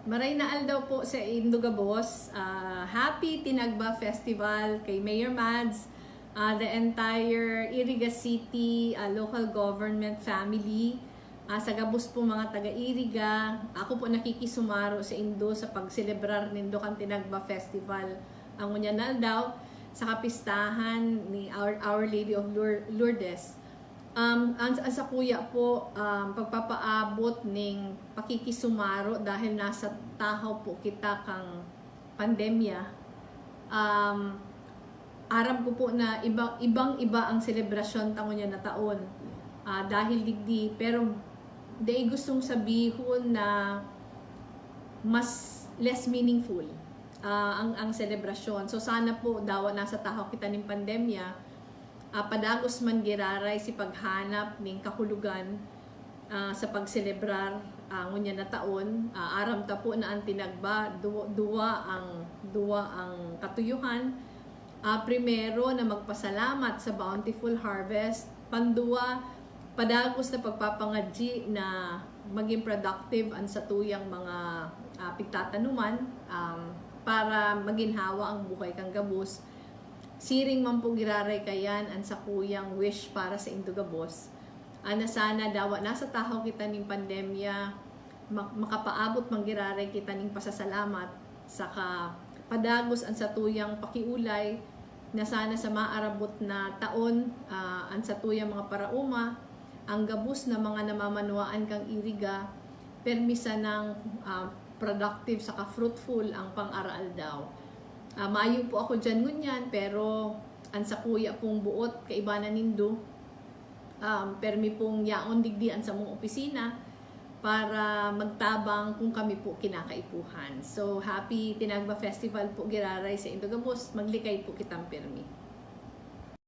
Maray na daw po sa Indugabos. Happy Tinagba Festival kay Mayor Mads, the entire Iriga City local government family. Sa gabos po mga taga-Iriga, ako po nakikisumaro sa Indo sa pagselebrar nindo kan Tinagba Festival. Ang unyanal daw sa kapistahan ni Our Lady of Lourdes. Ang sa kuya po, pagpapaabot ng pakikisumaro dahil nasa tahaw po kita kang pandemya. Aram ko po na ibang-iba ang selebrasyon tangon niya na taon. Dahil digdi, pero dahil gustong sabihin na mas less meaningful ang selebrasyon. So sana po daw nasa tahaw kita ng pandemya, padagos man giraray si paghanap ng kahulugan sa pagselebrar ngunya na taon. Aram ta po na ang tinagba duwa ang katuyuhan. Primero na magpasalamat sa bountiful harvest, panduwa padagos na pagpapangadji na maging productive ang satuyang mga pigtatanuman para maginhawa ang buhay kang gabos. Siring man po giraray kayan ang sa kuyang wish para sa Indugabos. Na sana dawa nasa tahaw kita ning pandemya, makapaabot man giraray kita ning pasasalamat, saka padagos ang sa tuyang pakiulay na sana sa maarabot na taon ang sa tuyang mga parauma, ang gabos na mga namamanuaan kang Iriga, permisa ng productive saka fruitful ang pang-aral daw. Maayo po ako dyan ngunyan, pero ang sa kuya pong buot, kaibanan nindo, permi pong yaon digdian sa mong opisina para magtabang kung kami po kinakaipuhan. So, happy Tinagba Festival po giraray sa Indugabos, maglikay po kitang permi.